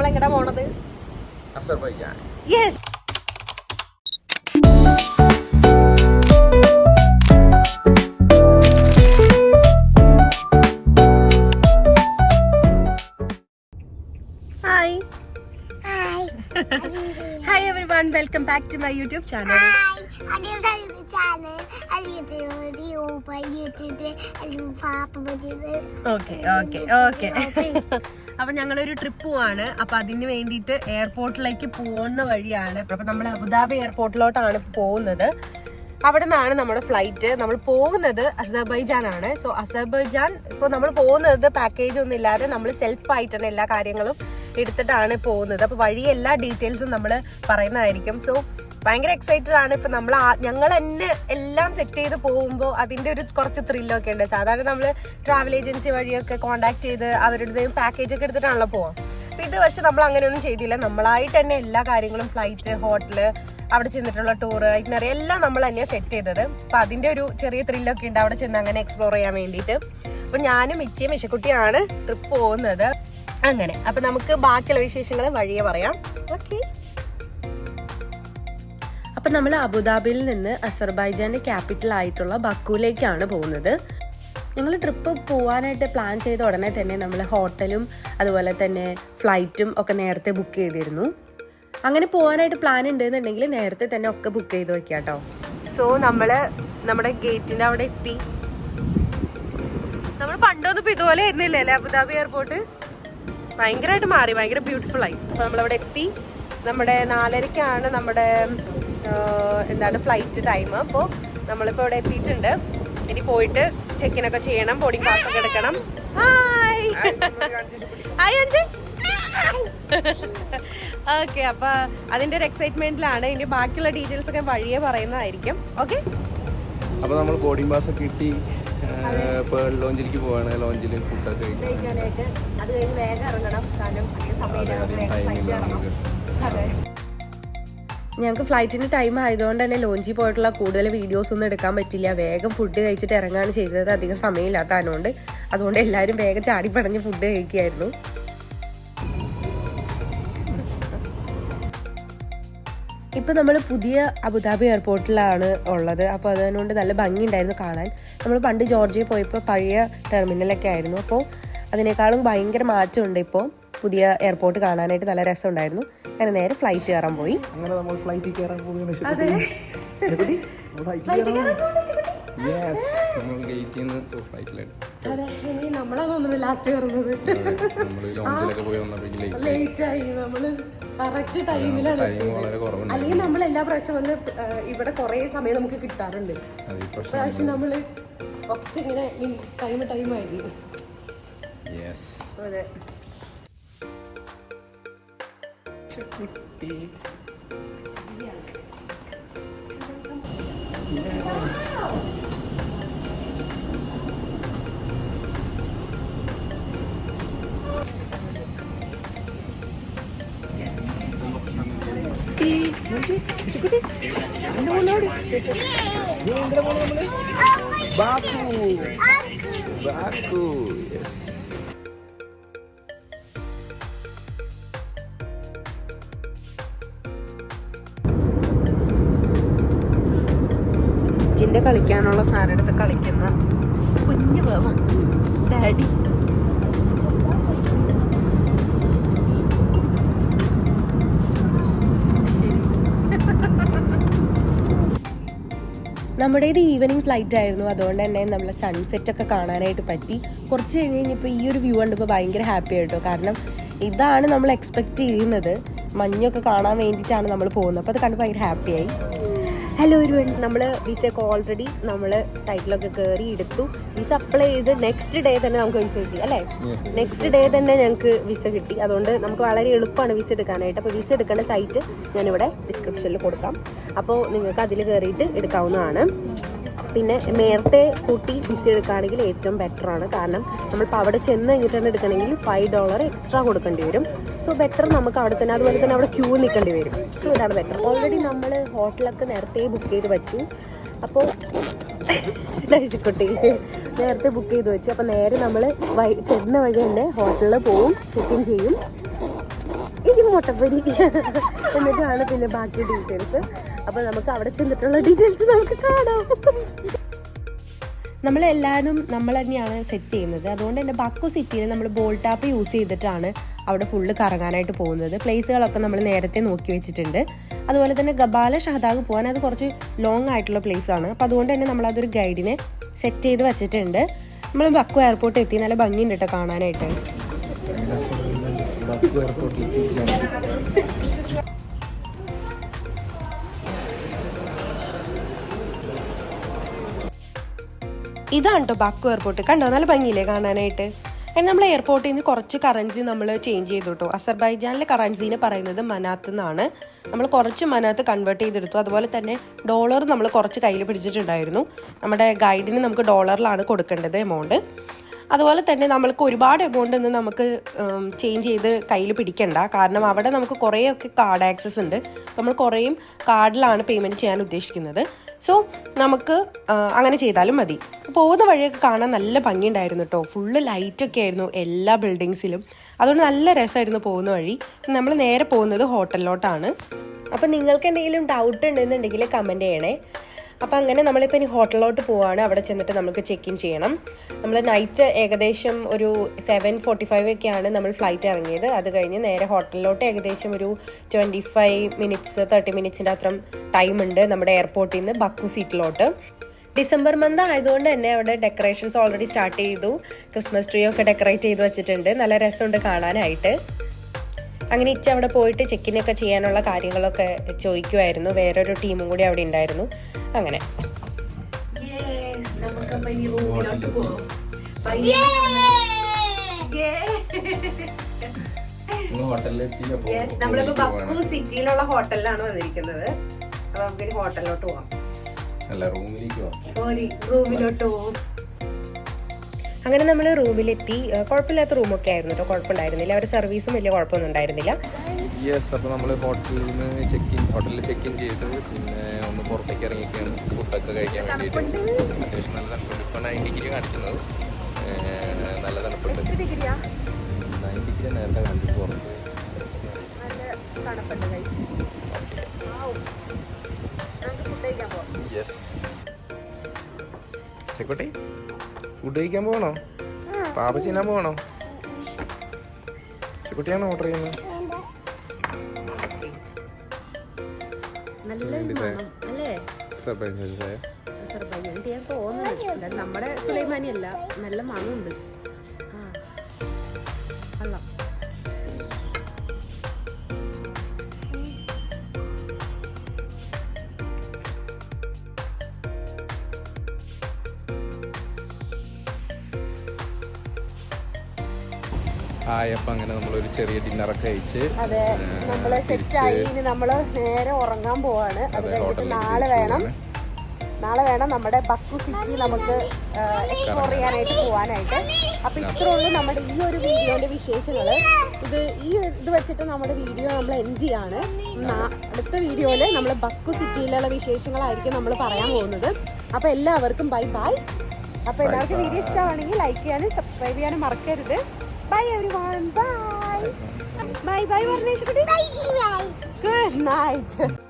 എങ്ങടാ പോണത്? Azerbaijan. Yes. Hi. Hi everyone, welcome back to my YouTube channel. Okay. അപ്പൊ ഞങ്ങളൊരു trip പോവാണ്. അപ്പൊ അതിന് വേണ്ടിയിട്ട് എയർപോർട്ടിലേക്ക് പോകുന്ന വഴിയാണ്. അപ്പൊ നമ്മൾ അബുദാബി എയർപോർട്ടിലോട്ടാണ് പോകുന്നത്. അവിടെ നിന്നാണ് നമ്മുടെ ഫ്ലൈറ്റ്. നമ്മൾ പോകുന്നത് അസർബൈജാൻ ആണ്. സോ അസർബൈജാൻ ഇപ്പോൾ നമ്മൾ പോകുന്നത് പാക്കേജ് ഒന്നും ഇല്ലാതെ നമ്മൾ സെൽഫായിട്ടാണ് എല്ലാ കാര്യങ്ങളും എടുത്തിട്ടാണ് പോകുന്നത്. അപ്പോൾ വഴി എല്ലാ ഡീറ്റെയിൽസും നമ്മൾ പറയുന്നതായിരിക്കും. സോ ഭയങ്കര എക്സൈറ്റഡ് ആണ്. ഇപ്പം ഞങ്ങൾ തന്നെ എല്ലാം സെറ്റ് ചെയ്ത് പോകുമ്പോൾ അതിൻ്റെ ഒരു കുറച്ച് ത്രില്ലൊക്കെ ഉണ്ട്. സാധാരണ നമ്മൾ ട്രാവൽ ഏജൻസി വഴിയൊക്കെ കോൺടാക്ട് ചെയ്ത് അവരുടെ പാക്കേജൊക്കെ എടുത്തിട്ടാണല്ലോ പോവാം. അപ്പം ഇത് പക്ഷെ നമ്മൾ അങ്ങനെയൊന്നും ചെയ്തില്ല. നമ്മളായിട്ട് തന്നെ എല്ലാ കാര്യങ്ങളും ഫ്ലൈറ്റ്, ഹോട്ടല്, അവിടെ ചെന്നിട്ടുള്ള ടൂറ്, ഐറ്റിനറി എല്ലാം നമ്മൾ തന്നെയാണ് സെറ്റ് ചെയ്തത്. അപ്പം അതിൻ്റെ ഒരു ചെറിയ ത്രില്ലൊക്കെ ഉണ്ട് അവിടെ ചെന്ന് അങ്ങനെ എക്സ്പ്ലോർ ചെയ്യാൻ വേണ്ടിയിട്ട്. അപ്പം ഞാനും മിച്ചിയും മിശക്കുട്ടിയാണ് ട്രിപ്പ് പോകുന്നത്. അങ്ങനെ അപ്പം നമുക്ക് ബാക്കിയുള്ള വിശേഷങ്ങൾ വഴിയെ പറയാം. ഓക്കെ. അപ്പം നമ്മൾ അബുദാബിയിൽ നിന്ന് അസർബൈജാൻ്റെ ക്യാപിറ്റൽ ആയിട്ടുള്ള ബക്കൂലേക്കാണ് പോകുന്നത്. ഞങ്ങൾ ട്രിപ്പ് പോകാനായിട്ട് പ്ലാൻ ചെയ്ത ഉടനെ തന്നെ നമ്മൾ ഹോട്ടലും അതുപോലെ തന്നെ ഫ്ലൈറ്റും ഒക്കെ നേരത്തെ ബുക്ക് ചെയ്തിരുന്നു. അങ്ങനെ പോകാനായിട്ട് പ്ലാൻ ഉണ്ടെന്നുണ്ടെങ്കിൽ നേരത്തെ തന്നെ ഒക്കെ ബുക്ക് ചെയ്ത് വെക്കാം കേട്ടോ. സോ നമ്മൾ നമ്മുടെ ഗേറ്റിൻ്റെ അവിടെ എത്തി. നമ്മൾ പണ്ടൊന്നും ഇപ്പോൾ ഇതുപോലെ ആയിരുന്നില്ലേ അല്ലേ അബുദാബി എയർപോർട്ട്? ഭയങ്കരമായിട്ട് മാറി, ഭയങ്കര ബ്യൂട്ടിഫുൾ ആയി. നമ്മളവിടെ എത്തി. നമ്മുടെ 4:30 നമ്മുടെ ഫ്ലൈറ്റ് ടൈം. അപ്പോൾ നമ്മളിപ്പോൾ ഇവിടെ എത്തിയിട്ടുണ്ട്. ഇനി പോയിട്ട് ചെക്കിനൊക്കെ ചെയ്യണം, ബോർഡിംഗ് പാസ് ഒക്കെ എടുക്കണം. ഹായ് അഞ്ജു. ഓക്കെ, അപ്പോൾ അതിൻ്റെ ഒരു എക്സൈറ്റ്മെന്റിലാണ്. ഇനി ബാക്കിയുള്ള ഡീറ്റെയിൽസ് ഒക്കെ വഴിയെ പറയുന്നതായിരിക്കും. ഓക്കെ. അപ്പോൾ നമ്മൾ ബോർഡിംഗ് പാസ് ഒക്കെ കിട്ടി. ഇപ്പോൾ ലോഞ്ചിലേക്ക് പോവാണ്. ലോഞ്ചിൽ ഫുഡൊക്കെ കഴിക്കാനായിട്ട്. അത് കഴിഞ്ഞ് വേഗം ഇറങ്ങണം, കാരണം ഞങ്ങൾക്ക് ഫ്ലൈറ്റിന് ടൈം ആയതുകൊണ്ട് തന്നെ ലോഞ്ചിൽ പോയിട്ടുള്ള കൂടുതൽ വീഡിയോസ് ഒന്നും എടുക്കാൻ പറ്റില്ല. വേഗം ഫുഡ് കഴിച്ചിട്ട് ഇറങ്ങാണ് ചെയ്തത്. അധികം സമയമില്ലാത്തതുകൊണ്ട് അതുകൊണ്ട് എല്ലാവരും വേഗം ചാടിപ്പടഞ്ഞ് ഫുഡ് കഴിക്കുകയായിരുന്നു. ഇപ്പോൾ നമ്മൾ പുതിയ അബുദാബി എയർപോർട്ടിലാണ് ഉള്ളത്. അപ്പോൾ അതുകൊണ്ട് നല്ല ഭംഗിയുണ്ടായിരുന്നു കാണാൻ. നമ്മൾ പണ്ട് ജോർജിയയിൽ പോയപ്പോൾ പഴയ ടെർമിനലൊക്കെ ആയിരുന്നു. അപ്പോൾ അതിനേക്കാളും ഭയങ്കര മാറ്റമുണ്ട്. ഇപ്പോൾ പുതിയ എയർപോർട്ട് കാണാനായിട്ട് നല്ല രസമുണ്ടായിരുന്നു. അങ്ങനെ നേരെ ഫ്ലൈറ്റ് കയറാൻ പോയി. അങ്ങനെ നമ്മൾ ഫ്ലൈറ്റിൽ കയറാൻ പോകുകയാണ്. ലാസ്റ്റ് കയറുന്നത് ലേറ്റായി. നമ്മള് കറക്റ്റ് ടൈമിലാണ്. അല്ലെങ്കിൽ നമ്മൾ എല്ലാ പ്രാവശ്യം വന്ന് ഇവിടെ കുറേ സമയം നമുക്ക് കിട്ടാറുണ്ട്. പ്രാവശ്യം നമ്മള് ഒക്കെ ഇങ്ങനെ ടൈമായിരുന്നു. അതെ. ബാക്കു. ജിന്റെ കളിക്കാനുള്ള സാധനം എടുത്ത് കളിക്കുന്ന കുഞ്ഞു വേണം ഡാഡി. നമ്മുടേത് ഈവനിങ് ഫ്ലൈറ്റ് ആയിരുന്നു. അതുകൊണ്ട് തന്നെ നമ്മൾ സൺസെറ്റ് ഒക്കെ കാണാനായിട്ട് പറ്റി. കുറച്ച് കഴിഞ്ഞപ്പോൾ ഈ ഒരു വ്യൂ കണ്ടപ്പോൾ ഭയങ്കര ഹാപ്പി ആയിട്ടോ. കാരണം ഇതാണ് നമ്മൾ എക്സ്പെക്റ്റ് ചെയ്യുന്നത്. മഞ്ഞൊക്കെ കാണാൻ വേണ്ടിയിട്ടാണ് നമ്മൾ പോകുന്നത്. അപ്പോൾ അത് കണ്ട് ഭയങ്കര ഹാപ്പിയായി. ഹലോ ഒരുവൻ, നമ്മൾ വിസയൊക്കെ ഓൾറെഡി നമ്മൾ സൈറ്റിലൊക്കെ കയറി എടുത്തു. വിസ അപ്ലൈ ചെയ്ത് നെക്സ്റ്റ് ഡേ തന്നെ നമുക്ക് വിസ കിട്ടി അല്ലേ? നെക്സ്റ്റ് ഡേ തന്നെ ഞങ്ങൾക്ക് വിസ കിട്ടി. അതുകൊണ്ട് നമുക്ക് വളരെ എളുപ്പമാണ് വിസ എടുക്കാനായിട്ട്. അപ്പോൾ വിസ എടുക്കേണ്ട സൈറ്റ് ഞാനിവിടെ ഡിസ്ക്രിപ്ഷനിൽ കൊടുക്കാം. അപ്പോൾ നിങ്ങൾക്ക് അതിൽ കയറിയിട്ട് എടുക്കാവുന്നതാണ്. പിന്നെ നേരത്തെ കൂട്ടി വിസ എടുക്കുകയാണെങ്കിൽ ഏറ്റവും ബെറ്ററാണ്. കാരണം നമ്മളിപ്പോൾ അവിടെ ചെന്ന് കഴിഞ്ഞിട്ടാണ് എടുക്കണമെങ്കിൽ $5 എക്സ്ട്രാ കൊടുക്കേണ്ടി വരും. സോ ബെറ്റർ നമുക്ക് അവിടെ തന്നെ, അതുപോലെ തന്നെ അവിടെ ക്യൂ നിൽക്കേണ്ടി വരും. സോ ഇതാണ് ബെറ്റർ. ഓൾറെഡി നമ്മൾ ഹോട്ടലൊക്കെ നേരത്തെ ബുക്ക് ചെയ്ത് വെച്ചു. അപ്പോൾ കുട്ടി നേരത്തെ ബുക്ക് ചെയ്ത് വെച്ചു. അപ്പോൾ നേരെ നമ്മൾ ചെന്ന വഴി തന്നെ ഹോട്ടലിൽ പോവും, ചെക്ക് ഇൻ ചെയ്യും. എനിക്ക് മുട്ടപ്പൊരി എന്നിട്ടാണ് പിന്നെ ബാക്കി ഡീറ്റെയിൽസ്. അപ്പോൾ നമുക്ക് അവിടെ ചെന്നിട്ടുള്ള ഡീറ്റെയിൽസ് നമുക്ക് കാണാം. നമ്മളെല്ലാവരും നമ്മൾ തന്നെയാണ് സെറ്റ് ചെയ്യുന്നത്. അതുകൊണ്ട് തന്നെ ബക്കു സിറ്റിയിൽ നമ്മൾ ബോൾട്ട് ആപ്പ് യൂസ് ചെയ്തിട്ടാണ് അവിടെ ഫുള്ള് കറങ്ങാനായിട്ട് പോകുന്നത്. പ്ലേസുകളൊക്കെ നമ്മൾ നേരത്തെ നോക്കി വെച്ചിട്ടുണ്ട്. അതുപോലെ തന്നെ ഗബാല ഷഹദാഗ് പോകാൻ അത് കുറച്ച് ലോങ് ആയിട്ടുള്ള പ്ലേസ് ആണ്. അപ്പോൾ അതുകൊണ്ട് തന്നെ നമ്മളതൊരു ഗൈഡിനെ സെറ്റ് ചെയ്ത് വെച്ചിട്ടുണ്ട്. നമ്മൾ ബക്കു എയർപോർട്ട് എത്തി. നല്ല ഭംഗിയുണ്ട് കേട്ടോ കാണാനായിട്ട്. ഇതാണ് കേട്ടോ ബക്കു എയർപോർട്ട്. കണ്ടോ നല്ല ഭംഗിയില്ലേ കാണാനായിട്ട്. അതിന് നമ്മൾ എയർപോർട്ടിൽ നിന്ന് കുറച്ച് കറൻസി നമ്മൾ ചേഞ്ച് ചെയ്തു കേട്ടോ. അസർബൈജാനിലെ കറൻസിനെ പറയുന്നത് മനാത്ത് എന്നാണ്. നമ്മൾ കുറച്ച് മനാത്ത് കൺവേർട്ട് ചെയ്തെടുത്തു. അതുപോലെ തന്നെ ഡോളർ നമ്മൾ കുറച്ച് കയ്യിൽ പിടിച്ചിട്ടുണ്ടായിരുന്നു. നമ്മുടെ ഗൈഡിന് നമുക്ക് ഡോളറിലാണ് കൊടുക്കേണ്ടത് എമൗണ്ട്. അതുപോലെ തന്നെ നമ്മൾക്ക് ഒരുപാട് എമൗണ്ട് ഒന്നും നമുക്ക് ചേഞ്ച് ചെയ്ത് കയ്യിൽ പിടിക്കണ്ട. കാരണം അവിടെ നമുക്ക് കുറേയൊക്കെ കാർഡ് ആക്സസ് ഉണ്ട്. നമ്മൾ കുറേയും കാർഡിലാണ് പേയ്മെൻറ്റ് ചെയ്യാൻ ഉദ്ദേശിക്കുന്നത്. സോ നമുക്ക് അങ്ങനെ ചെയ്താലും മതി. പോകുന്ന വഴിയൊക്കെ കാണാൻ നല്ല ഭംഗിയുണ്ടായിരുന്നു കേട്ടോ. ഫുള്ള് ലൈറ്റൊക്കെ ആയിരുന്നു എല്ലാ ബിൽഡിങ്സിലും. അതുകൊണ്ട് നല്ല രസമായിരുന്നു പോകുന്ന വഴി. നമ്മൾ നേരെ പോകുന്നത് ഹോട്ടലിലോട്ടാണ്. അപ്പം നിങ്ങൾക്ക് എന്തെങ്കിലും ഡൗട്ട് ഉണ്ടെന്നുണ്ടെങ്കിൽ കമൻറ്റ് ചെയ്യണേ. അപ്പോൾ അങ്ങനെ നമ്മളിപ്പോൾ ഇനി ഹോട്ടലിലോട്ട് പോവുകയാണ്. അവിടെ ചെന്നിട്ട് നമുക്ക് ചെക്ക് ഇൻ ചെയ്യണം. നമ്മൾ നൈറ്റ് ഏകദേശം ഒരു 7:45 ഒക്കെയാണ് നമ്മൾ ഫ്ലൈറ്റ് ഇറങ്ങിയത്. അത് കഴിഞ്ഞ് നേരെ ഹോട്ടലിലോട്ട് ഏകദേശം ഒരു 30 മിനിറ്റ്സിൻ്റെ അത്ര ടൈം ഉണ്ട് നമ്മുടെ എയർപോർട്ടിൽ നിന്ന് ബക്കു സിറ്റിലോട്ട്. ഡിസംബർ മന്ത് ആയതുകൊണ്ട് തന്നെ അവിടെ ഡെക്കറേഷൻസ് ഓൾറെഡി സ്റ്റാർട്ട് ചെയ്തു. ക്രിസ്മസ് ട്രീ ഒക്കെ ഡെക്കറേറ്റ് ചെയ്ത് വെച്ചിട്ടുണ്ട്. നല്ല രസമുണ്ട് കാണാനായിട്ട്. അങ്ങനെ ഇച്ച അവിടെ പോയിട്ട് ചെക്കിനൊക്കെ ചെയ്യാനുള്ള കാര്യങ്ങളൊക്കെ ചോദിക്കുമായിരുന്നു. വേറൊരു ടീമും കൂടി അവിടെ ഉണ്ടായിരുന്നു. അങ്ങനെ നമ്മളിപ്പോ ബക്കു സിറ്റിയിലുള്ള ഹോട്ടലിലാണ് വന്നിരിക്കുന്നത്. അപ്പൊ നമുക്ക് ഹോട്ടലിലോട്ട് പോവാം. റൂമിലോട്ട് പോവും. അങ്ങനെ നമ്മൾ റൂമിലെത്തി. കുഴപ്പമില്ലാത്ത റൂമൊക്കെ ആയിരുന്നു കേട്ടോ. കുഴപ്പമുണ്ടായിരുന്നില്ല. അവരുടെ സർവീസും വലിയ കുഴപ്പമൊന്നും ഉണ്ടായിരുന്നില്ല. അപ്പോൾ നമ്മൾ ഹോട്ടലിൽ ചെക്ക് ഇൻ ചെയ്ത് പിന്നെ ഒന്ന് പുറത്തേക്ക് ഇറങ്ങിയൊക്കെയാണ് ഫുഡൊക്കെ കഴിക്കാൻ വേണ്ടിയിട്ട്. അത്യാവശ്യം നല്ല തണുപ്പുണ്ട്. ഇപ്പോൾ 9 ഡിഗ്രി കാണിക്കുന്നത്. നല്ല തണുപ്പുണ്ട്. 9 ഡിഗ്രി നേരത്തെ കാണിച്ചു. പുറത്ത് ചെക്കോട്ടെ ഫുഡ് കഴിക്കാൻ പോകണോ? പാപ്പ ചെയ്യാൻ പോകണോ? ചെക്കുട്ടിയാണോ ഓർഡർ ചെയ്യുന്നത്? നമ്മുടെ സുലൈമാനി അല്ല, നല്ല മണമുണ്ട്. ആയപ്പോൾ അങ്ങനെ നമ്മളൊരു ചെറിയ ഡിന്നറൊക്കെ കഴിച്ച് അതെ നമ്മള് സെറ്റായി. ഇനി നമ്മള് നേരെ ഉറങ്ങാൻ പോവാണ്. അത് കഴിഞ്ഞിട്ട് നാളെ വേണം നമ്മുടെ ബക്കു സിറ്റി നമുക്ക് എക്സ്പ്ലോർ ചെയ്യാനായിട്ട് പോകാനായിട്ട്. അപ്പൊ ഇത്രേ ഉള്ളൂ നമ്മുടെ ഈ ഒരു വീഡിയോന്റെ വിശേഷങ്ങള്. ഇത് വെച്ചിട്ട് നമ്മുടെ വീഡിയോ നമ്മൾ എൻഡ് ചെയ്യാണ്. അടുത്ത വീഡിയോയില് നമ്മൾ ബക്കു സിറ്റിയിലുള്ള വിശേഷങ്ങളായിരിക്കും നമ്മൾ പറയാൻ പോകുന്നത്. അപ്പൊ എല്ലാവർക്കും ബൈ ബൈ. അപ്പൊ എല്ലാവർക്കും വീഡിയോ ഇഷ്ടമാണെങ്കിൽ ലൈക്ക് ചെയ്യാനും സബ്സ്ക്രൈബ് ചെയ്യാനും മറക്കരുത്. Bye everyone. Bye. Bye bye Varnesh. Good night.